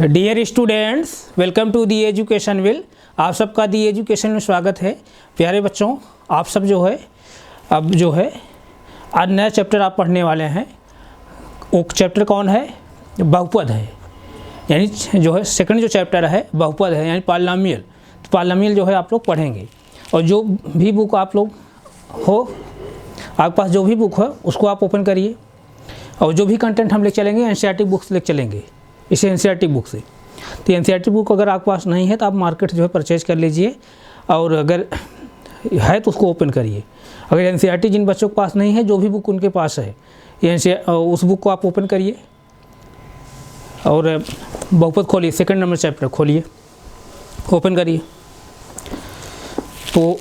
Dear students, welcome to the education will. आप सबका दी education में स्वागत है। प्यारे बच्चों, आप सब अब आज नया चैप्टर आप पढ़ने वाले हैं। वो चैप्टर कौन है? बहुपद है। यानी सेकंड चैप्टर है बहुपद है, यानी पॉलिनोमियल। तो पॉलिनोमियल आप लोग पढ़ेंगे। और जो भी बुक आप लोग हो, आपके पास जो भी बुक हो उसको आप ओपन करिए। और जो भी कंटेंट हम ले चलेंगे एनसीईआरटी बुक से ले चलेंगे, इसे एनसीईआरटी बुक से। तो एनसीईआरटी बुक अगर आपके पास नहीं है तो आप मार्केट से परचेज कर लीजिए, और अगर है तो उसको ओपन करिए। अगर एनसीईआरटी जिन बच्चों के पास नहीं है, जो भी बुक उनके पास है उस बुक को आप ओपन करिए और बहुपद खोलिए। सेकंड नंबर चैप्टर खोलिए, ओपन करिए। तो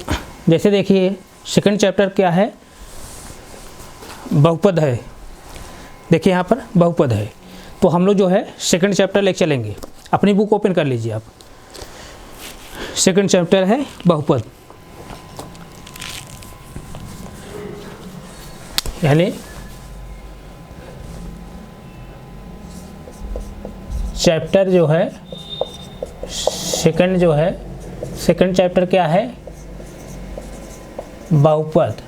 जैसे देखिए सेकंड चैप्टर क्या है? बहुपद है। देखिए यहाँ पर बहुपद है। तो हम लोग सेकंड चैप्टर ले चलेंगे। अपनी बुक ओपन कर लीजिए आप। सेकंड चैप्टर है बहुपद, यानी चैप्टर सेकंड चैप्टर क्या है? बहुपद।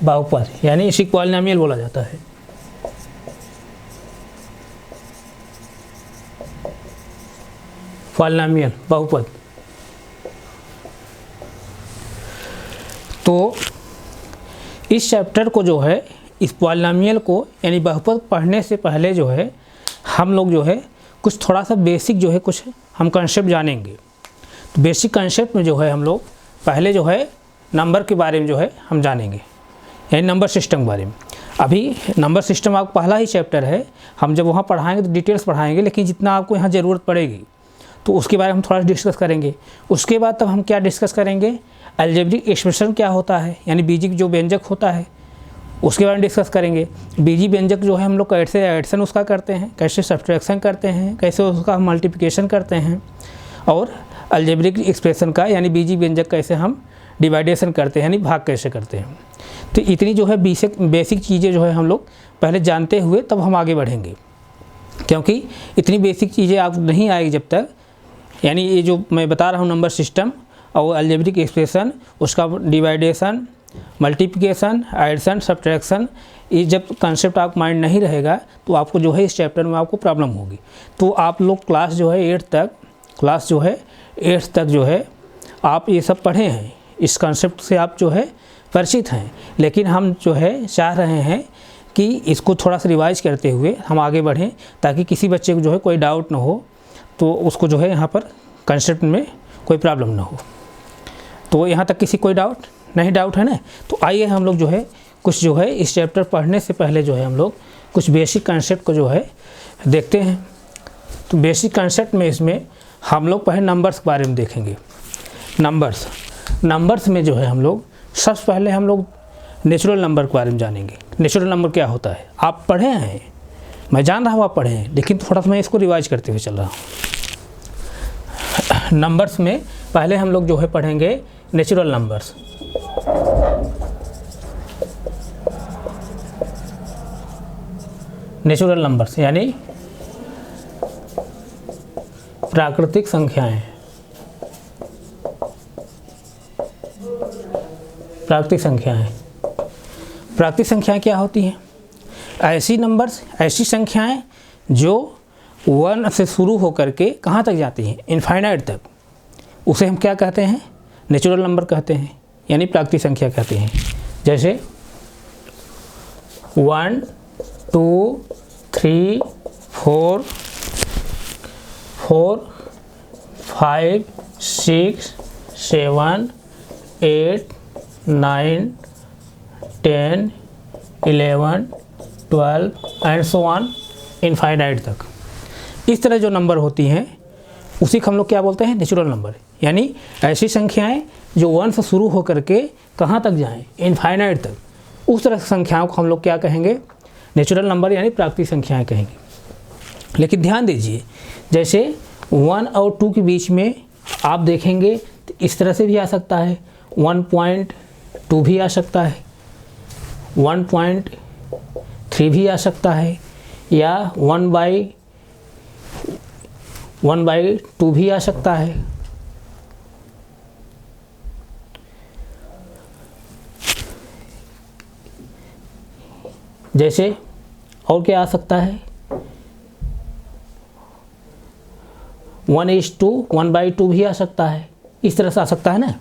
बहुपद यानी इसी पॉलिनोमियल बोला जाता है। पॉलिनोमियल, बहुपद। तो इस चैप्टर को इस पॉलिनोमियल को यानी बहुपद पढ़ने से पहले हम लोग कुछ थोड़ा सा बेसिक कुछ हम कंसेप्ट जानेंगे। तो बेसिक कंसेप्ट में हम लोग पहले नंबर के बारे में हम जानेंगे, यानी नंबर सिस्टम के बारे में। अभी नंबर सिस्टम आपका पहला ही चैप्टर है। हम जब वहाँ पढ़ाएंगे तो डिटेल्स पढ़ाएंगे, लेकिन जितना आपको यहाँ ज़रूरत पड़ेगी तो उसके बारे में हम थोड़ा डिस्कस करेंगे। उसके बाद तब हम क्या डिस्कस करेंगे? अलजेब्रिक एक्सप्रेशन क्या होता है, यानी बीजिक जो व्यंजक होता है उसके बारे में डिस्कस करेंगे। बीजी व्यंजक हम लोग कैसे एडिशन उसका करते हैं, कैसे सब्ट्रैक्शन करते हैं, कैसे उसका हम मल्टीप्लिकेशन करते हैं, और अलजेब्रिक एक्सप्रेशन का यानी बीजी व्यंजक कैसे हम डिवाइडेशन करते हैं, यानी भाग कैसे करते हैं। तो इतनी बेसिक चीज़ें हम लोग पहले जानते हुए तब हम आगे बढ़ेंगे, क्योंकि इतनी बेसिक चीज़ें आप नहीं आएगी जब तक, यानी ये जो मैं बता रहा हूँ नंबर सिस्टम और अलजेब्रिक एक्सप्रेशन, उसका डिवाइडेशन, मल्टीप्लिकेशन, एडिशन, सब्ट्रैक्शन, ये जब कंसेप्ट आप माइंड नहीं रहेगा तो आपको इस चैप्टर में आपको प्रॉब्लम होगी। तो आप लोग क्लास 8 तक आप ये सब पढ़े हैं, इस कंसेप्ट से आप परिचित हैं। लेकिन हम चाह रहे हैं कि इसको थोड़ा सा रिवाइज करते हुए हम आगे बढ़ें, ताकि किसी बच्चे को कोई डाउट ना हो, तो उसको यहाँ पर कंसेप्ट में कोई प्रॉब्लम ना हो। तो यहाँ तक किसी कोई डाउट है ना? तो आइए हम लोग कुछ इस चैप्टर पढ़ने से पहले हम लोग कुछ बेसिक कंसेप्ट को देखते हैं। तो बेसिक कंसेप्ट में इसमें हम लोग पहले नंबर्स के बारे में देखेंगे। नंबर्स में हम लोग सबसे पहले हम लोग नेचुरल नंबर के बारे में जानेंगे। नेचुरल नंबर क्या होता है आप पढ़े हैं, मैं जान रहा हूँ आप पढ़े हैं, लेकिन थोड़ा सा मैं इसको रिवाइज करते हुए चल रहा हूँ। नंबर्स में पहले हम लोग पढ़ेंगे नेचुरल नंबर्स। नेचुरल नंबर्स यानी प्राकृतिक संख्याएं। प्राकृतिक संख्याएं क्या होती हैं? ऐसी संख्याएं जो 1 से शुरू होकर के कहाँ तक जाती हैं? इनफाइनाइट तक। उसे हम क्या कहते हैं? नेचुरल नंबर कहते हैं, यानी प्राकृतिक संख्या कहते हैं। जैसे 1 2 3 4 5 6 7 8 9 10 11 12 एंड सो ऑन इनफाइनाइट तक। इस तरह जो नंबर होती हैं उसी को हम लोग क्या बोलते हैं? Natural number. यानी ऐसी संख्याएं जो 1 से शुरू होकर के कहाँ तक जाएं? इनफाइनाइट तक। उस तरह की संख्याओं को हम लोग क्या कहेंगे? नेचुरल नंबर यानी प्राकृतिक संख्याएं कहेंगे। लेकिन ध्यान दीजिए, जैसे 1 और 2 के बीच में आप देखेंगे तो इस तरह से भी आ सकता है, 1.2 भी आ सकता है, 1.3 भी आ सकता है, या 1/2 1/2 भी आ सकता है। जैसे और क्या आ सकता है, 1:1/2 भी आ सकता है, इस तरह से आ सकता है ना।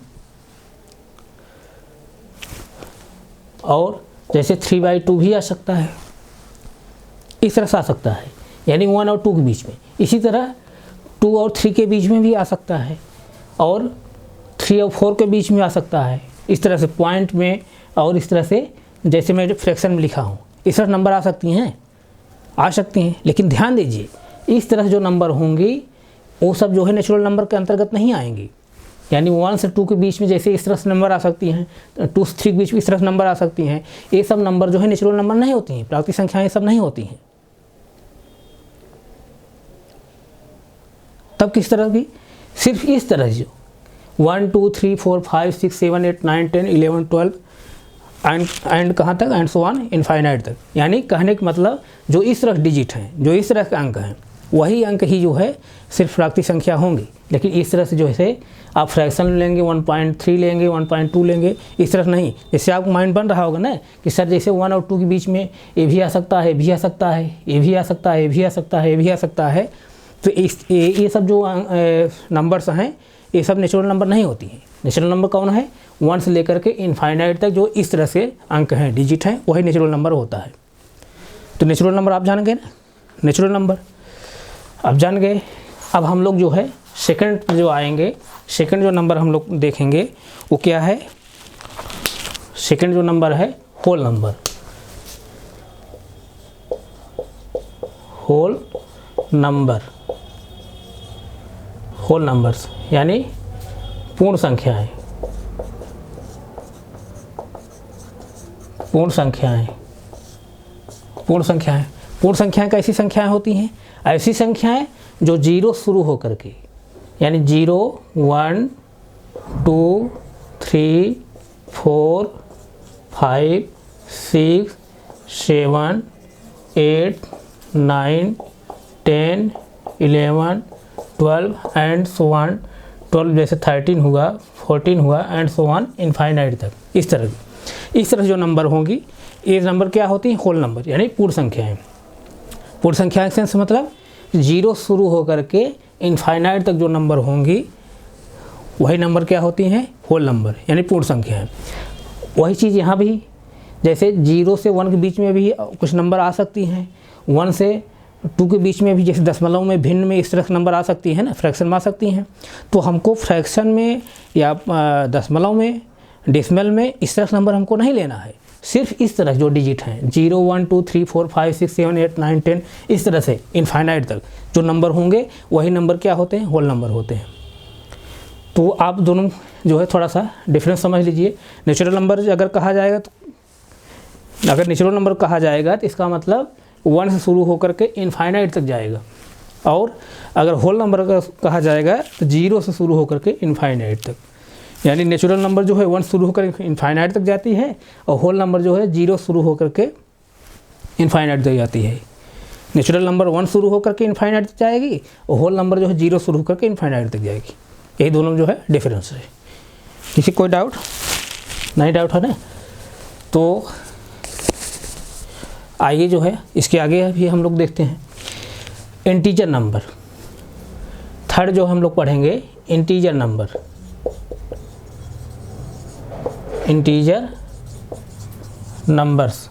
और जैसे 3/2 भी आ सकता है, इस तरह से आ सकता है, यानी 1 और 2 के बीच में। इसी तरह 2 और 3 के बीच में भी आ सकता है, और 3 और 4 के बीच में आ सकता है, इस तरह से पॉइंट में। और इस तरह से जैसे मैं फ्रैक्शन में लिखा हूँ, इस तरह नंबर आ सकती हैं। लेकिन ध्यान दीजिए, इस तरह जो नंबर होंगी वो सब जो है नेचुरल नंबर के अंतर्गत नहीं आएंगी। यानी 1 से 2 के बीच में जैसे इस तरह से नंबर आ सकती हैं, 2 से 3 के बीच में इस तरह से नंबर आ सकती हैं, ये सब नंबर जो है नेचुरल नंबर नहीं होती हैं, प्राकृतिक संख्याएं सब नहीं होती हैं। तब किस तरह की, सिर्फ इस तरह जो 1 2 3 4 5 6 7 8 9 10 11 12 एंड कहाँ तक, एंड सो ऑन इनफाइनाइट तक। यानी कहने का मतलब जो इस तरह डिजिट हैं, जो इस तरह के अंक हैं, वही अंक ही जो है सिर्फ प्राकृतिक संख्या होंगी। लेकिन इस तरह से जो है आप फ्रैक्शन लेंगे, 1.3 लेंगे, 1.2 लेंगे, इस तरह नहीं। जैसे आपको माइंड बन रहा होगा ना कि सर जैसे 1 और 2 के बीच में ये भी आ सकता है, ये भी आ सकता है, ये भी आ सकता है, ये भी आ सकता है, ये भी आ सकता है। तो ये सब जो नंबर्स हैं ये सब नेचुरल नंबर नहीं होती हैं। नेचुरल नंबर कौन है, 1 से लेकर के इनफाइनाइट तक जो इस तरह से अंक हैं, डिजिट हैं, वही नेचुरल नंबर होता है। तो नेचुरल नंबर आप जान गए ना, नेचुरल नंबर अब जान गए। अब हम लोग जो है सेकंड जो आएंगे, सेकंड जो नंबर हम लोग देखेंगे वो क्या है। सेकंड जो नंबर है whole number, whole number, whole numbers यानी पूर्ण संख्याएं, पूर्ण संख्याएं, पूर्ण संख्याएं। पूर्ण संख्याएं कैसी संख्याएं होती हैं, ऐसी संख्याएं जो 0 शुरू हो करके, यानी 0 1 2 3 4 5 6 7 8 9 10 11 12 एंड सो ऑन, 12 जैसे 13 हुआ, 14 हुआ एंड सो ऑन इनफाइनाइट तक। इस तरह जो नंबर होंगी, ये नंबर क्या होती हैं, होल नंबर यानी पूर्ण संख्याएं। पूर्ण संख्या के सेंस मतलब 0 शुरू होकर के इनफाइनाइट तक जो नंबर होंगी वही नंबर क्या होती हैं, होल नंबर यानी पूर्ण संख्याएं। वही चीज़ यहाँ भी, जैसे 0 से 1 के बीच में भी कुछ नंबर आ सकती हैं, 1 से 2 के बीच में भी, जैसे दशमलव में, भिन्न में, इस तरह से नंबर आ सकती है ना, फ्रैक्शन में आ सकती हैं। तो हमको फ्रैक्शन में या दशमलव में, डेसिमल में इस तरह से नंबर हमको नहीं लेना है। सिर्फ इस तरह जो डिजिट हैं 0 1 2 3 4 5 6 7 8 9 10 इस तरह से इनफाइनाइट तक जो नंबर होंगे वही नंबर क्या होते हैं, होल नंबर होते हैं। तो आप दोनों जो है थोड़ा सा डिफरेंस समझ लीजिए। नेचुरल नंबर अगर कहा जाएगा तो, अगर नेचुरल नंबर कहा जाएगा तो इसका मतलब 1 से शुरू होकर के इनफाइनाइट तक जाएगा, और अगर होल नंबर कहा जाएगा तो 0 से शुरू होकर के इनफाइनाइट तक। यानी नेचुरल नंबर जो है 1 शुरू होकर इनफाइनाइट तक जाती है, और होल नंबर जो है 0 शुरू होकर के इनफाइनाइट तक जाती है। नेचुरल नंबर 1 शुरू होकर के इनफाइनाइट तक जाएगी, और होल नंबर जो है 0 शुरू होकर के इनफाइनाइट तक जाएगी। यही दोनों जो है डिफरेंस है। किसी कोई डाउट नहीं, डाउट है ना। तो आइए जो है इसके आगे भी हम लोग देखते हैं इंटीजर नंबर। थर्ड जो हम लोग पढ़ेंगे integer number. Integer numbers,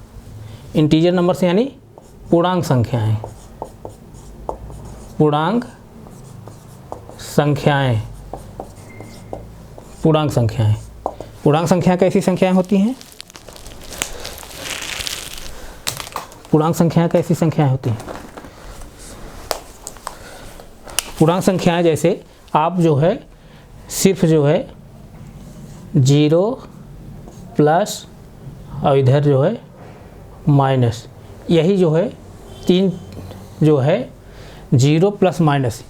integer numbers यानी पूर्णांक संख्याएं, पूर्णांक संख्याएं, पूर्णांक संख्याएं। पूर्णांक संख्या कैसी संख्याएं होती हैं, पूर्णांक संख्याएं कैसी संख्याएं होती हैं। पूर्णांक संख्याएं जैसे आप जो है सिर्फ जो है 0 प्लस और इधर जो है माइनस, यही जो है 3 जो है 0 प्लस माइनस,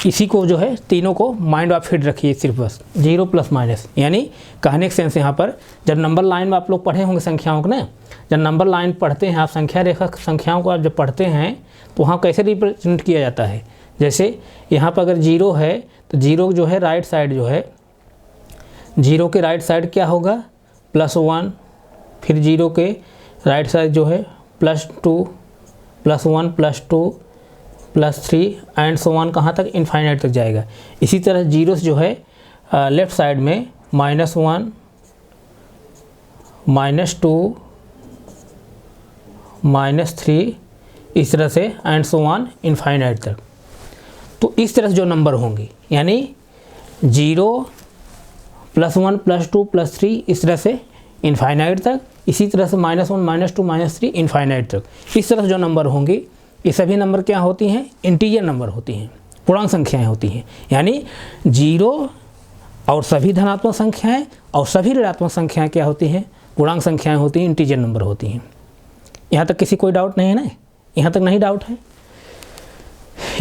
इसी को जो है तीनों को माइंड आप फिट रखिए, सिर्फ बस 0 प्लस माइनस। यानी कहने के सेंस यहाँ पर जब नंबर लाइन में आप लोग पढ़े होंगे संख्याओं को ना, जब नंबर लाइन पढ़ते हैं आप, संख्या रेखा संख्याओं को आप जब पढ़ते हैं तो वहाँ कैसे रिप्रेजेंट किया जाता है, जैसे यहाँ पर अगर 0 है तो 0 जो है राइट साइड जो है, 0 के राइट साइड क्या होगा +1, फिर 0 के राइट साइड जो है +2, +1, +2, +3 एंड सो ऑन, कहाँ तक, इनफाइनाइट तक जाएगा। इसी तरह 0 जो है लेफ़्ट साइड में -1, -2, -3, इस तरह से एंड सो ऑन इनफाइनाइट तक। तो इस तरह से जो नंबर होंगे यानी 0, +1, +2, +3 इस तरह से इनफाइनाइट तक, इसी तरह से -1, -2, -3 इनफाइनाइट तक, इस तरह से जो नंबर होंगे ये सभी नंबर क्या होती हैं, इंटीजर नंबर होती हैं, पूर्णांक संख्याएं होती हैं। यानी 0 और सभी धनात्मक संख्याएं और सभी ऋणात्मक संख्याएं क्या होती हैं, पूर्णांक संख्याएं होती हैं, इंटीजर नंबर होती हैं। यहाँ तक किसी कोई डाउट नहीं है ना, यहाँ तक नहीं डाउट है।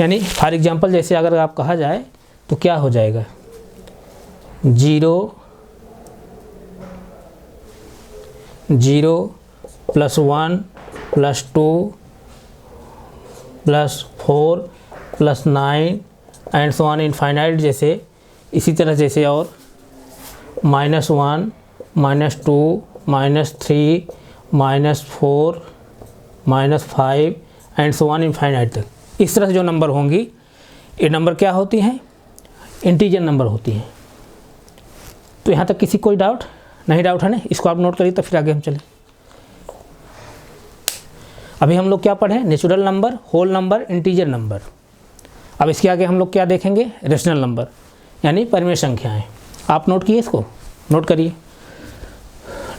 यानी फॉर एग्जांपल जैसे अगर आप कहा जाए तो क्या हो जाएगा, 0 +1 +2 +4 +9 एंड सो ऑन इनफाइनाइट, जैसे इसी तरह जैसे और -1 -2 -3 -4 -5 एंड सो ऑन इनफाइनाइट तक, इस तरह से जो नंबर होंगी ये नंबर क्या होती हैं, इंटीजर नंबर होती हैं। तो यहाँ तक किसी कोई डाउट नहीं, डाउट है ना, इसको आप नोट करिए तो फिर आगे हम चलें। अभी हम लोग क्या पढ़े, natural number, whole number, integer number. अब इसके आगे हम लोग क्या देखेंगे, रेशनल नंबर यानी परिमेय संख्याएं। आप नोट किए, इसको नोट करिए,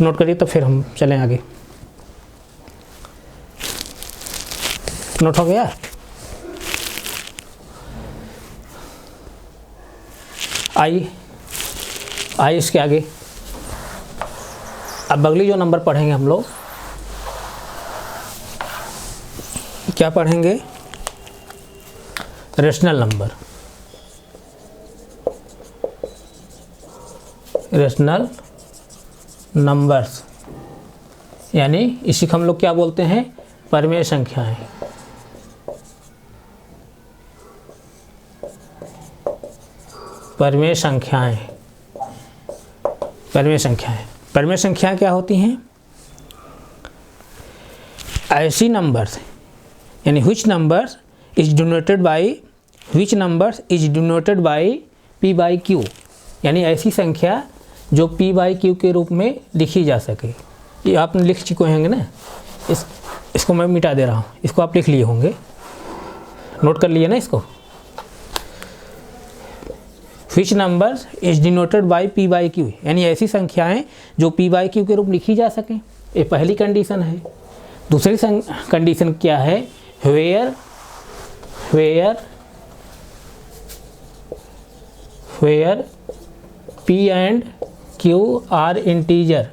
नोट करिए तो फिर हम चलें आगे। नोट हो गया? आइए इसके आगे अब अगली जो नंबर पढ़ेंगे हम लोग, क्या पढ़ेंगे, रेशनल नंबर। रेशनल नंबर्स यानी इसी को हम लोग क्या बोलते हैं, परिमेय संख्याएं। परिमेय संख्याएं, परिमेय संख्याएं, परिमेय संख्याएं क्या होती हैं, ऐसी नंबर्स यानी which numbers is denoted by p/q, यानी ऐसी संख्या जो p/q के रूप में लिखी जा सके। ये आपने लिख चुके होंगे ना, इसको मैं मिटा दे रहा हूँ, इसको आप लिख लिए होंगे, नोट कर लिए ना इसको। which numbers is denoted by p/q, यानी ऐसी संख्याएं जो p/q के रूप लिखी जा सकें, ये पहली कंडीशन है। दूसरी कंडीशन क्या है, where p and q are integer,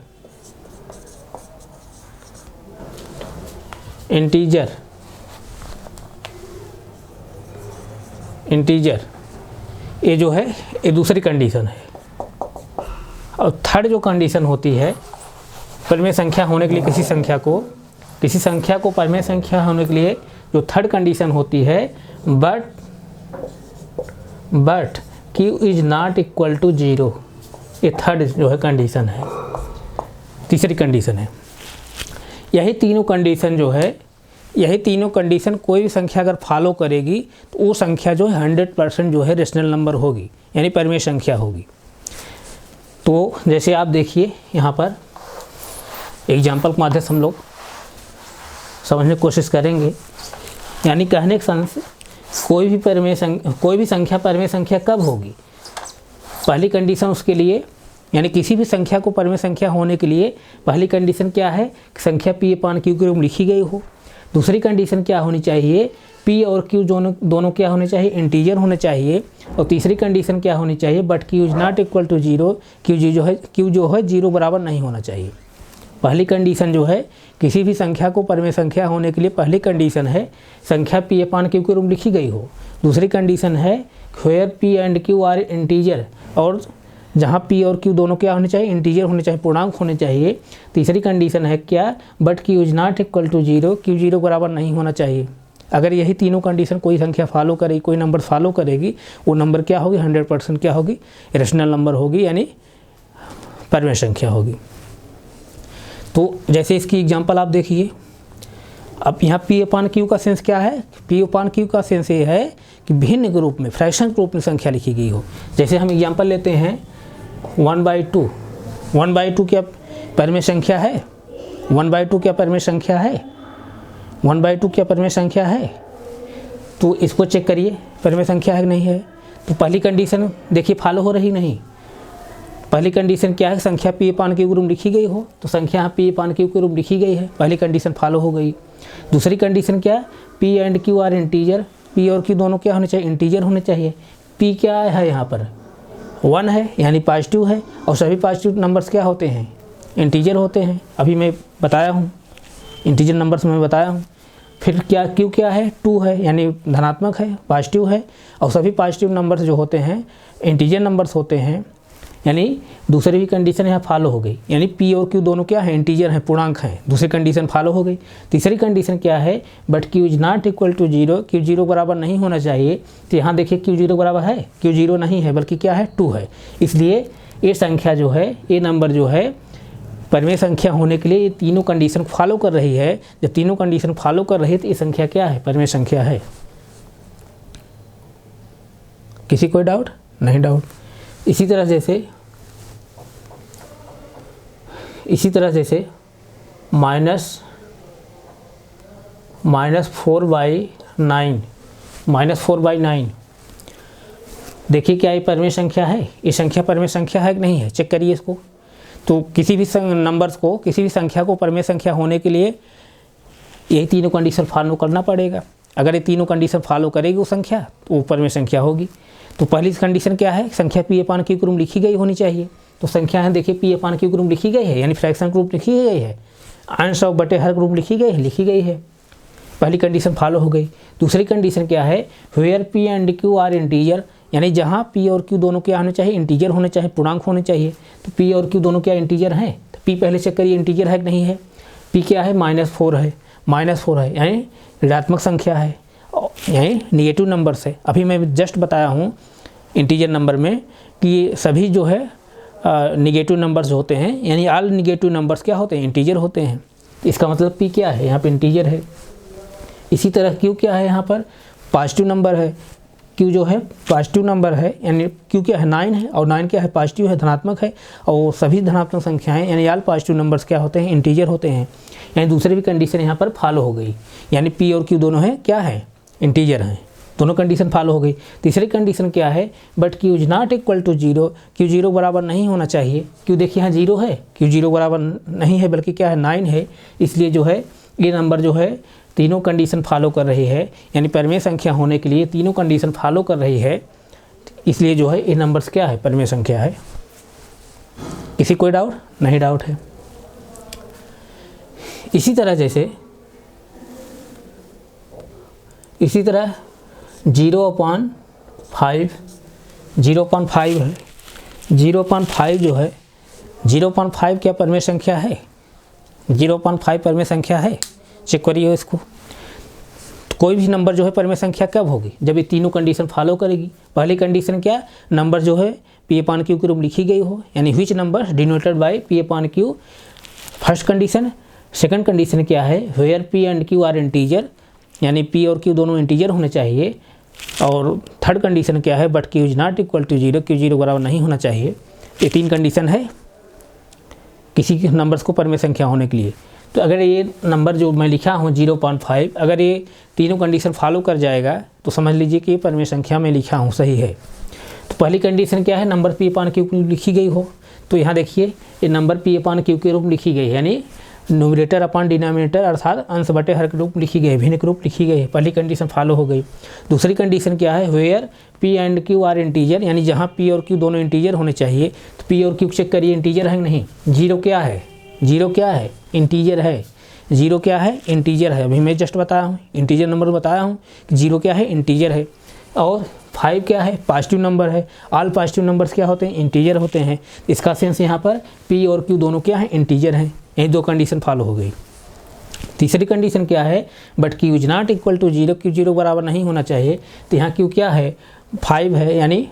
ये जो है ये दूसरी कंडीशन है। और थर्ड जो कंडीशन होती है परिमेय संख्या होने के लिए, किसी संख्या को परिमेय संख्या होने के लिए जो थर्ड कंडीशन होती है, but q is not equal to 0, ये थर्ड जो है कंडीशन है, तीसरी कंडीशन है। यही तीनों कंडीशन कोई भी संख्या अगर फॉलो करेगी तो वो संख्या जो है 100% जो है रेशनल नंबर होगी, यानी परिमेय संख्या होगी। तो जैसे आप देखिए यहाँ पर एग्जाम्पल के माध्यम से हम लोग समझने की कोशिश करेंगे। यानी कहने के सन से कोई भी संख्या परिमेय संख्या कब होगी, पहली कंडीशन उसके लिए, यानी किसी भी संख्या को परिमेय संख्या होने के लिए पहली कंडीशन क्या है, संख्या p/q के रूप में लिखी गई हो। दूसरी कंडीशन क्या होनी चाहिए, p और q दोनों क्या होने चाहिए, इंटीजर होने चाहिए। और तीसरी कंडीशन क्या होनी चाहिए, but q is not equal to 0, q जो है 0 बराबर नहीं होना चाहिए। पहली कंडीशन जो है किसी भी संख्या को परिमेय संख्या होने के लिए पहली कंडीशन है संख्या p/q के रूप में लिखी गई हो। दूसरी कंडीशन है where p and q are integer, और जहाँ p और q दोनों क्या होने चाहिए, इंटीजर होने चाहिए, पूर्णांक होने चाहिए। तीसरी कंडीशन है क्या, but q is not equal to 0, q 0 बराबर नहीं होना चाहिए। अगर यही तीनों कंडीशन कोई संख्या फॉलो करेगी, कोई नंबर फॉलो करेगी, वो नंबर क्या होगी, 100% क्या होगी, रेशनल नंबर होगी, यानी परमेय संख्या होगी। तो जैसे इसकी एग्जांपल आप देखिए, अब यहाँ P/Q का सेंस क्या है, P/Q का सेंस ये है कि भिन्न के रूप में, फ्रैक्शन के रूप में संख्या लिखी गई हो। जैसे हम एग्जांपल लेते हैं 1/2, 1/2 क्या परमेय संख्या है, 1/2 क्या परमेय संख्या है, 1/2 क्या परमेय संख्या है। तो इसको चेक करिए परमेय संख्या है कि नहीं है। तो पहली कंडीशन देखिए फॉलो हो रही नहीं। पहली कंडीशन क्या है, संख्या P/Q के रूप लिखी गई हो, तो संख्या P/Q के रूप लिखी गई है, पहली कंडीशन फॉलो हो गई। दूसरी कंडीशन क्या है, P and Q are integer, P और Q दोनों क्या होने चाहिए, इंटीजर होने चाहिए। P क्या है यहाँ पर 1 है, यानी पॉजिटिव है, और सभी पॉजिटिव नंबर्स क्या होते हैं, इंटीजर होते हैं। अभी मैं बताया हूँ, इंटीजर नंबर्स में बताया हूँ। फिर क्या Q क्या है, 2 है, यानी धनात्मक है, पॉजिटिव है, और सभी पॉजिटिव नंबर्स जो होते हैं इंटीजर नंबर्स होते हैं, यानी दूसरी भी कंडीशन यहाँ फॉलो हो गई, यानी P और Q दोनों क्या है, इंटीजर हैं, पूर्णांक हैं, दूसरी कंडीशन फॉलो हो गई। तीसरी कंडीशन क्या है, but Q is not equal to 0, Q 0 बराबर नहीं होना चाहिए। तो यहाँ देखिए Q 0 बराबर है, Q 0 नहीं है, बल्कि क्या है, 2 है। इसलिए ये संख्या जो है, ये नंबर जो है परमेय संख्या होने के लिए ये तीनों कंडीशन फॉलो कर रही है। जब तीनों कंडीशन फॉलो कर रही है तो ये संख्या क्या है, परमेय संख्या है। किसी कोई डाउट नहीं? डाउट। इसी तरह जैसे -4/9 देखिए क्या ये परमेय संख्या है, ये संख्या परमेय संख्या है कि नहीं है, चेक करिए इसको। तो किसी भी नंबर्स को, किसी भी संख्या को परमेय संख्या होने के लिए यही तीनों कंडीशन फॉलो करना पड़ेगा। अगर ये तीनों कंडीशन फॉलो करेगी वो संख्या, तो वो परमेय संख्या होगी। तो पहली कंडीशन क्या है, संख्या P/Q के रूप लिखी गई होनी चाहिए। तो संख्या है देखिए P/Q के रूप लिखी गई है, यानी फ्रैक्शन के रूप लिखी गई है, अंश और बटे हर ग्रुप लिखी गई है। पहली कंडीशन फॉलो हो गई। दूसरी कंडीशन क्या है, where P and Q are integer, यानी जहाँ P और Q दोनों क्या होने चाहिए, इंटीजर होने चाहिए, पूर्णांक होने चाहिए। तो P और Q दोनों क्या इंटीजर हैं, तो P पहले चेक करिए इंटीजर है कि नहीं है। P क्या है, -4 है, -4 है, यानी ऋणात्मक संख्या है, यानी निगेटिव नंबर से। अभी मैं जस्ट बताया हूँ इंटीजर नंबर में कि सभी जो है निगेटिव नंबर्स होते हैं, यानी ऑल निगेटिव नंबर्स क्या होते हैं, इंटीजर होते हैं। इसका मतलब P क्या है, यहाँ पे इंटीजर है। इसी तरह Q क्या है, यहाँ पर पॉजिटिव नंबर है। Q जो है पॉजिटिव नंबर है, यानी Q क्या है, 9 है, और 9 क्या है, पॉजिटिव है, धनात्मक है, और सभी धनात्मक संख्याएं यानी ऑल पॉजिटिव नंबर्स क्या होते हैं, इंटीजर होते हैं। यानी दूसरी भी कंडीशन यहाँ पर फॉलो हो गई, यानी P और Q दोनों हैं क्या है, इंटीजर हैं, दोनों कंडीशन फॉलो हो गई। तीसरी कंडीशन क्या है, but Q is not equal to 0, Q 0 बराबर नहीं होना चाहिए। Q देखिए यहाँ 0 है, Q 0 बराबर नहीं है, बल्कि क्या है, 9 है। इसलिए जो है ये नंबर जो है तीनों कंडीशन फॉलो कर रही है, यानी परमेय संख्या होने के लिए तीनों कंडीशन फॉलो कर रही है, इसलिए जो है ये नंबर्स क्या है, परमेय संख्या है। किसी कोई डाउट नहीं? डाउट है। इसी तरह 0.5 है, 0.5 जो है, 0.5 क्या परमेय संख्या है, 0.5 परमेय संख्या है। चेक करिए इसको। तो कोई भी नंबर जो है परमेय संख्या कब होगी, जब ये तीनों कंडीशन फॉलो करेगी। पहली कंडीशन क्या, नंबर जो है P/Q के रूप लिखी गई हो, यानी which number denoted by P/Q, first condition. Second condition क्या है, where P and Q are integer, यानी P और Q दोनों इंटीजर होने चाहिए। और थर्ड कंडीशन क्या है, but Q is not equal to 0, Q 0 बराबर नहीं होना चाहिए। ये तीन कंडीशन है किसी के नंबर्स को परमेय संख्या होने के लिए। तो अगर ये नंबर जो मैं लिखा हूँ 0.5, अगर ये तीनों कंडीशन फॉलो कर जाएगा तो समझ लीजिए कि ये परमेय संख्या में लिखा हूँ सही है। तो पहली कंडीशन क्या है, नंबर P/Q लिखी गई हो। तो यहाँ देखिए ये नंबर P/Q के रूप लिखी गई है, यानी न्यूमरेटर अपॉन डिनोमिनेटर, अर्थात अंश बटे हर के रूप लिखी गई, भिन्न के रूप लिखी गई है। पहली कंडीशन फॉलो हो गई। दूसरी कंडीशन क्या है, where P and Q are integer, यानी जहाँ P और Q दोनों इंटीजर होने चाहिए। तो P और Q चेक करिए इंटीजर है कि नहीं। 0 क्या है, 0 क्या है, इंटीजर है। 0 क्या है, इंटीजर है। अभी मैं जस्ट बताया हूँ, इंटीजर नंबर बताया हूँ कि 0 क्या है, इंटीजर है। और 5 क्या है, पॉजिटिव नंबर है। ऑल पॉजिटिव नंबर्स क्या होते हैं, इंटीजर होते हैं। इसका सेंस यहाँ पर P और Q दोनों क्या है, इंटीजर हैं। यही दो कंडीशन फॉलो हो गई। तीसरी कंडीशन क्या है, but Q is not equal to zero, Q zero बराबर नहीं होना चाहिए। तो यहाँ क्यू क्या है, 5 है, यानी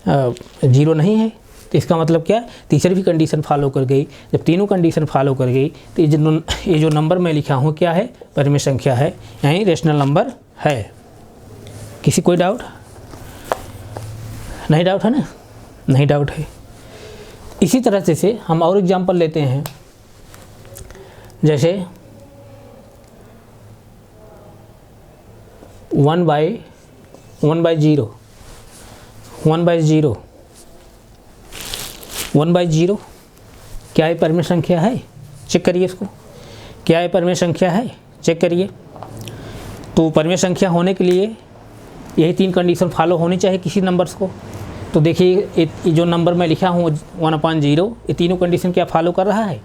जीरो नहीं है। तो इसका मतलब क्या, तीसरी भी कंडीशन फॉलो कर गई। जब तीनों कंडीशन फॉलो कर गई तो ये जो नंबर मैं लिखा हूँ क्या है, परिमेय संख्या है, यानी रेशनल नंबर है। किसी कोई डाउट? नहीं डाउट है ना? नहीं डाउट है। इसी तरह से हम और एग्जांपल लेते हैं, जैसे 1/0 क्या ये परिमेय संख्या है? चेक करिए इसको, क्या ये परिमेय संख्या है? चेक करिए। तो परिमेय संख्या होने के लिए यही 3 कंडीशन फॉलो होनी चाहिए किसी नंबर्स को। तो देखिए ये जो नंबर मैं लिखा हूँ 1/0, ये तीनों कंडीशन क्या फॉलो कर रहा है?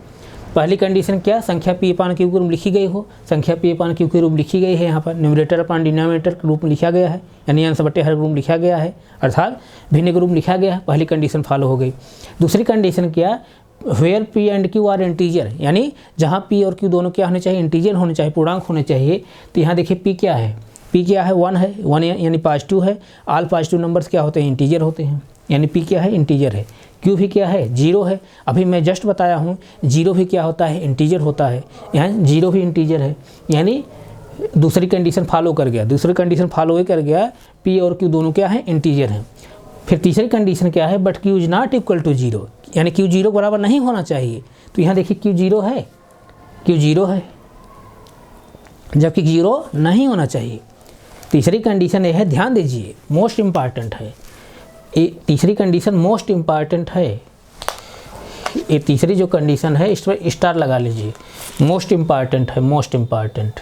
पहली कंडीशन क्या, संख्या पी अपान क्यू के रूप लिखी गई हो, संख्या पी अपान क्यू के रूप लिखी गई है, यहाँ पर न्यूमरेटर अपान डिनोमिनेटर के रूप में लिखा गया है, यानी अंश बटे हर रूप लिखा गया है, अर्थात भिन्न के रूप लिखा गया है। पहली कंडीशन फॉलो हो गई। दूसरी कंडीशन क्या, where P and Q are integer, यानी जहाँ पी और क्यू दोनों क्या होने चाहिए, इंटीजर होने चाहिए, पूर्णांक होने चाहिए। तो यहाँ देखिए पी क्या है, पी क्या है, 1 है, 1 यानी पॉजिटिव है। ऑल पॉजिटिव नंबर्स क्या होते हैं, इंटीजर होते हैं, यानी पी क्या है, इंटीजर है। क्यू भी क्या है, 0 है। अभी मैं जस्ट बताया हूँ 0 भी क्या होता है, इंटीजर होता है, यहाँ 0 भी इंटीजर है, यानी दूसरी कंडीशन फॉलो कर गया। दूसरी कंडीशन फॉलो कर गया, पी और क्यू दोनों क्या है, इंटीजर हैं। फिर तीसरी कंडीशन क्या है, but Q is not equal to 0, यानी क्यू 0 बराबर नहीं होना चाहिए। तो यहाँ देखिए क्यू 0 है, क्यू 0 है, जबकि 0 नहीं होना चाहिए। तीसरी कंडीशन ये है, ध्यान दीजिए, मोस्ट इम्पॉर्टेंट है ये। तीसरी कंडीशन मोस्ट इम्पॉर्टेंट है। ये तीसरी जो कंडीशन है इस पर स्टार लगा लीजिए, मोस्ट इम्पॉर्टेंट है, most important,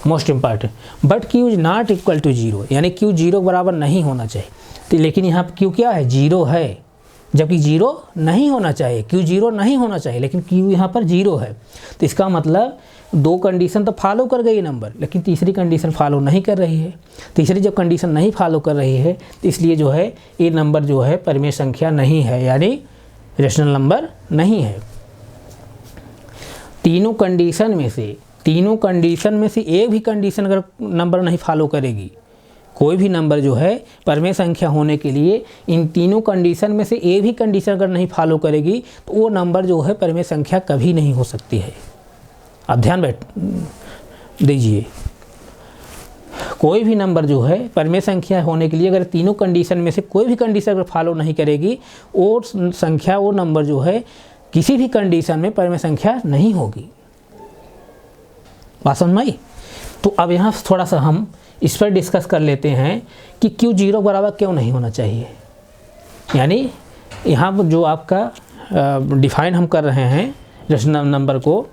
most important. But Q is not equal to 0, यानी क्यू 0 बराबर नहीं होना चाहिए। तो लेकिन यहाँ पर क्यू क्या है, 0 है, जबकि 0 नहीं होना चाहिए। क्यू 0 नहीं होना चाहिए, लेकिन क्यू यहाँ पर 0 है। तो इसका मतलब 2 कंडीशन तो फॉलो कर गई नंबर, लेकिन तीसरी कंडीशन फॉलो नहीं कर रही है। तीसरी जब कंडीशन नहीं फॉलो कर रही है तो इसलिए जो है ये नंबर जो है परिमेय संख्या नहीं है, यानी रेशनल नंबर नहीं है। तीनों कंडीशन में से एक भी कंडीशन अगर नंबर नहीं फॉलो करेगी, कोई भी नंबर जो है परिमेय संख्या होने के लिए इन तीनों कंडीशन में से एक भी कंडीशन अगर नहीं फॉलो करेगी तो वो नंबर जो है परिमेय संख्या कभी नहीं हो सकती है। आप ध्यान दीजिए, कोई भी नंबर जो है परिमेय संख्या होने के लिए अगर तीनों कंडीशन में से कोई भी कंडीशन अगर फॉलो नहीं करेगी, वो संख्या, वो नंबर जो है किसी भी कंडीशन में परिमेय संख्या नहीं होगी। बात समझ में आई? तो अब यहाँ थोड़ा सा हम इस पर डिस्कस कर लेते हैं कि क्यू 0 बराबर क्यों नहीं होना चाहिए। यानी यहाँ पर जो आपका डिफाइन हम कर रहे हैं रेशनल नंबर को,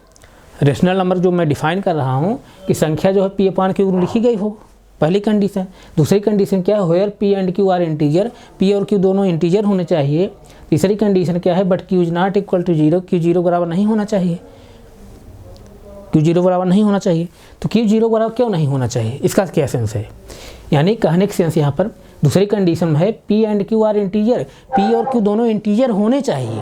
रेशनल नंबर जो मैं डिफाइन कर रहा हूँ कि संख्या जो है पी अपान क्यू लिखी गई हो, पहली कंडीशन। दूसरी कंडीशन क्या है, where P and Q are integer, P और क्यू दोनों इंटीजर होने चाहिए। तीसरी कंडीशन क्या है, but Q is not equal to 0, Q 0 बराबर नहीं होना चाहिए, क्यू 0 बराबर नहीं होना चाहिए। तो क्यू 0 बराबर क्यों नहीं होना चाहिए, इसका क्या सेंस है? यानी कहने का सेंस यहाँ पर दूसरी कंडीशन में है P and Q are integer, P और क्यू दोनों इंटीजर होने चाहिए,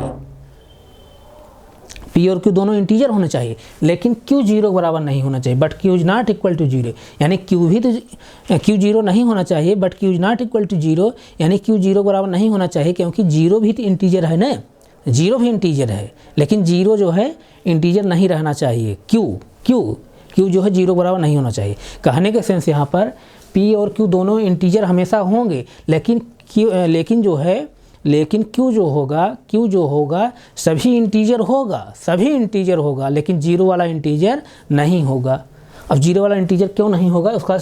पी और क्यू दोनों इंटीजर होने चाहिए, लेकिन क्यू 0 बराबर नहीं होना चाहिए। But Q is not equal to 0, यानी क्यू भी तो क्यू 0 नहीं होना चाहिए, but Q is not equal to 0, यानी क्यू 0 बराबर नहीं होना चाहिए, क्योंकि 0 भी तो इंटीजर है ना, 0 भी इंटीजर है, लेकिन 0 जो है इंटीजर नहीं रहना चाहिए। क्यू जो है 0 बराबर नहीं होना चाहिए। कहने के सेंस यहाँ पर पी और क्यू दोनों इंटीजर हमेशा होंगे, लेकिन क्यू जो होगा सभी इंटीजर होगा, लेकिन 0 वाला इंटीजर नहीं होगा। अब 0 वाला इंटीजर क्यों नहीं होगा, उसका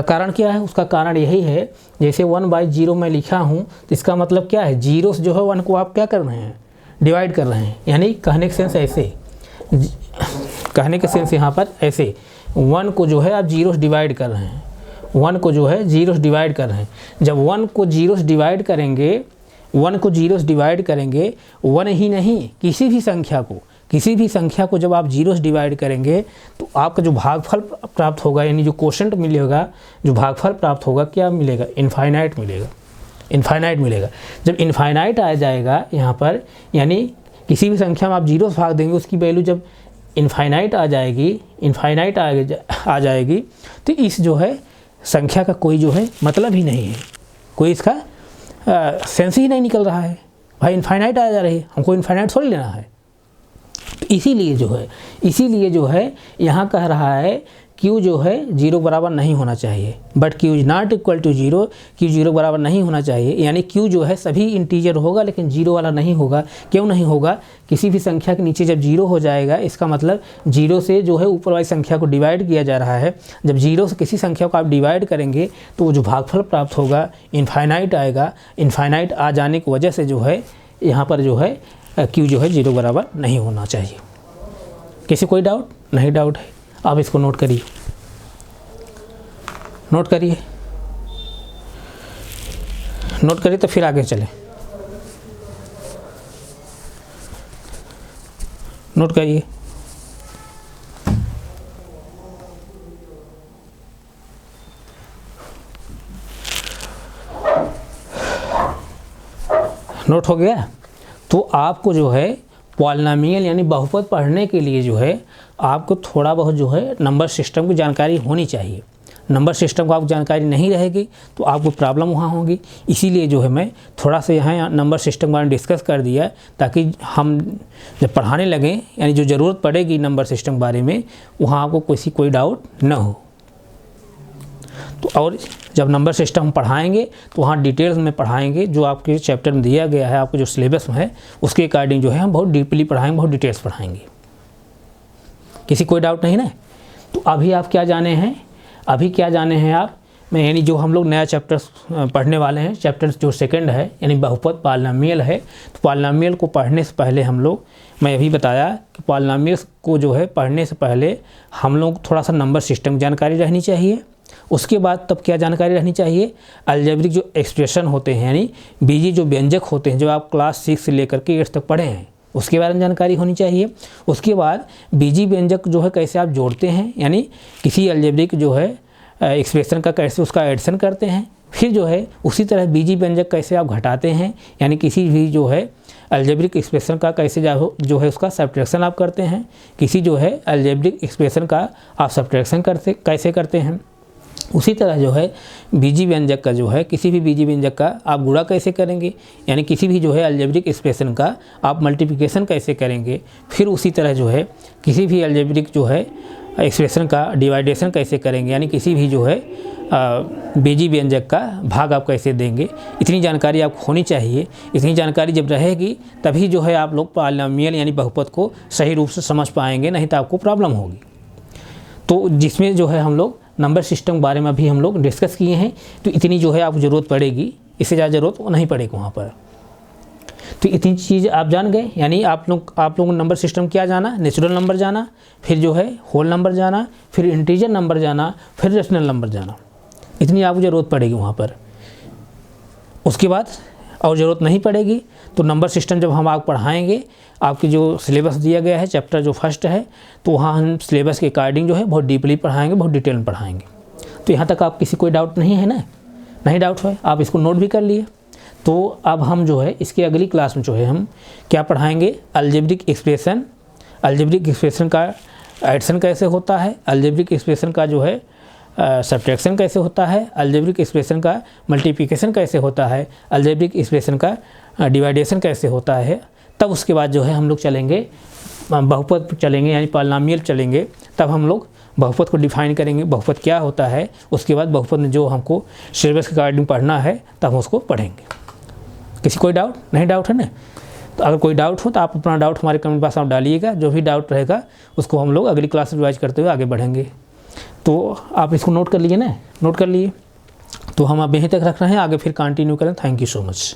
कारण क्या है? उसका कारण यही है, जैसे 1/0 मैं लिखा हूँ तो इसका मतलब क्या है, 0 जो है 1 को आप क्या कर रहे हैं, डिवाइड कर रहे हैं। यानी कहने के सेंस ऐसे, कहने के सेंस यहाँ पर ऐसे 1 को जो है आप 0 से डिवाइड कर रहे हैं, 1 को जो है 0 से डिवाइड कर रहे हैं। जब 1 को 0 से डिवाइड करेंगे, 1 ही नहीं किसी भी संख्या को जब आप 0 से डिवाइड करेंगे तो आपका जो भागफल प्राप्त होगा, यानी जो क्वोशंट मिलेगा, जो भागफल प्राप्त होगा, क्या मिलेगा, इनफाइनाइट मिलेगा। जब इनफाइनाइट आ जाएगा यहाँ पर, यानी किसी भी संख्या में आप 0 से भाग देंगे, उसकी वैल्यू जब इनफाइनाइट आ जाएगी, इनफाइनाइट आ जाएगी, तो इस जो है संख्या का कोई जो है मतलब ही नहीं है, कोई इसका सेंस ही नहीं निकल रहा है। भाई इनफाइनाइट आ जा रही है, हमको इनफाइनाइट थोड़ी लेना है। तो इसीलिए जो है यहाँ कह रहा है Q जो है 0 बराबर नहीं होना चाहिए, but Q is not equal to 0, Q 0 बराबर नहीं होना चाहिए, यानी Q जो है सभी इंटीजर होगा लेकिन 0 वाला नहीं होगा। क्यों नहीं होगा? किसी भी संख्या के नीचे जब 0 हो जाएगा, इसका मतलब 0 से जो है ऊपर वाली संख्या को डिवाइड किया जा रहा है। जब 0 से किसी संख्या को आप डिवाइड करेंगे तो वो जो भागफल प्राप्त होगा इनफाइनाइट आएगा। इनफाइनाइट आ जाने की वजह से जो है यहाँ पर जो है Q जो है 0 बराबर नहीं होना चाहिए। किसी कोई डाउट? नहीं डाउट है, आप इसको नोट करिए, नोट करिए तो फिर आगे चलें। नोट करिए। नोट हो गया? तो आपको जो है पॉलिनोमियल यानी बहुपद पढ़ने के लिए जो है आपको थोड़ा बहुत जो है नंबर सिस्टम की जानकारी होनी चाहिए। नंबर सिस्टम को आपको जानकारी नहीं रहेगी तो आपको प्रॉब्लम वहाँ होगी। इसीलिए जो है मैं थोड़ा सा यहाँ नंबर सिस्टम के बारे में डिस्कस कर दिया, ताकि हम जब पढ़ाने लगें यानी जो ज़रूरत पड़ेगी नंबर सिस्टम के बारे में वहाँ आपको कोई डाउट न हो। तो और जब नंबर सिस्टम हम पढ़ाएंगे तो वहाँ डिटेल्स में पढ़ाएंगे, जो आपके चैप्टर में दिया गया है, आपको जो सिलेबस में है उसके अकॉर्डिंग जो है हम बहुत डीपली पढ़ाएंगे, बहुत डिटेल्स पढ़ाएंगे। किसी कोई डाउट नहीं ना? तो अभी आप क्या जाने हैं आप मैं यानी जो हम लोग नया चैप्टर पढ़ने वाले हैं, चैप्टर जो सेकंड है यानी बहुपद पॉलिनोमियल है। तो पॉलिनोमियल को पढ़ने से पहले मैं अभी बताया कि पॉलिनोमियल को जो है पढ़ने से पहले हम लोग थोड़ा सा नंबर सिस्टम की जानकारी रहनी चाहिए। उसके बाद तब क्या जानकारी रहनी चाहिए? अलजेब्रिक जो एक्सप्रेशन होते हैं यानी बीजी जो व्यंजक होते हैं, जो आप क्लास 6 से लेकर के 8 तक पढ़े हैं, उसके बारे में जानकारी होनी चाहिए। उसके बाद बीजी व्यंजक जो है कैसे आप जोड़ते हैं, यानी किसी अलजेब्रिक जो है एक्सप्रेशन का कैसे उसका एडिशन करते हैं। फिर जो है उसी तरह बीजी व्यंजक कैसे आप घटाते हैं, यानी किसी भी जो है अलजेब्रिक एक्सप्रेशन का कैसे जो है उसका सब्ट्रैक्शन आप करते हैं। किसी जो है अलजेब्रिक एक्सप्रेशन का आप सब्ट्रैक्शन कैसे करते हैं। उसी तरह जो है बीजी व्यंजक का जो है किसी भी बीजी व्यंजक का आप गुणा कैसे करेंगे, यानी किसी भी जो है अलजेब्रिक एक्सप्रेशन का आप मल्टीप्लिकेशन कैसे करेंगे। फिर उसी तरह जो है किसी भी अलजेब्रिक जो है एक्सप्रेशन का डिवाइडेशन कैसे करेंगे, यानी किसी भी जो है बीजी व्यंजक का भाग आप कैसे देंगे। इतनी जानकारी आपको होनी चाहिए। इतनी जानकारी जब रहेगी तभी जो है आप लोग पॉलिनोमियल यानी बहुपद को सही रूप से समझ पाएंगे, नहीं तो आपको प्रॉब्लम होगी। तो जिसमें जो है हम लोग नंबर सिस्टम के बारे में अभी हम लोग डिस्कस किए हैं, तो इतनी जो है आपको ज़रूरत पड़ेगी, इससे ज़्यादा ज़रूरत नहीं पड़ेगी वहाँ पर। तो इतनी चीज़ आप जान गए, यानी आप लोग नंबर सिस्टम क्या जाना? नेचुरल नंबर जाना, फिर जो है होल नंबर जाना, फिर इंटीजर नंबर जाना, फिर रेशनल नंबर जाना। इतनी आपको ज़रूरत पड़ेगी वहाँ पर। उसके बाद और ज़रूरत नहीं पड़ेगी। तो नंबर सिस्टम जब हम आपको पढ़ाएंगे, आपकी जो सिलेबस दिया गया है चैप्टर जो फर्स्ट है, तो वहाँ हम सिलेबस के अकॉर्डिंग जो है बहुत डीपली पढ़ाएंगे, बहुत डिटेल में पढ़ाएंगे। तो यहाँ तक आप किसी कोई डाउट नहीं है ना? नहीं डाउट है, आप इसको नोट भी कर लिए। तो अब हम जो है इसकी अगली क्लास में जो है हम क्या पढ़ाएंगे? अलजेब्रिक एक्सप्रेशन, अलजेब्रिक एक्सप्रेशन का एडिशन कैसे होता है, अलजेब्रिक एक्सप्रेशन का जो है सब्ट्रैक्शन कैसे होता है, अलजेब्रिक एक्सप्रेशन का मल्टीप्लिकेशन कैसे होता है, अलजेब्रिक एक्सप्रेशन का डिवाइडेशन कैसे होता है। तब उसके बाद जो है हम लोग चलेंगे बहुपद चलेंगे, यानी पॉलिनोमियल चलेंगे। तब हम लोग बहुपद को डिफाइन करेंगे, बहुपद क्या होता है। उसके बाद बहुपद में जो हमको सिलेबस के अकॉर्डिंग पढ़ना है तब हम उसको पढ़ेंगे। किसी कोई डाउट? नहीं डाउट है ना? तो अगर कोई डाउट हो तो आप अपना डाउट हमारे कमेंट बॉक्स में डालिएगा। जो भी डाउट रहेगा उसको हम लोग अगली क्लास में रिवाइज करते हुए आगे बढ़ेंगे। तो आप इसको नोट कर लीजिए ना? नोट कर लिए। तो हम अब यहीं तक रख रहे हैं, आगे फिर कंटिन्यू करें। Thank you so much.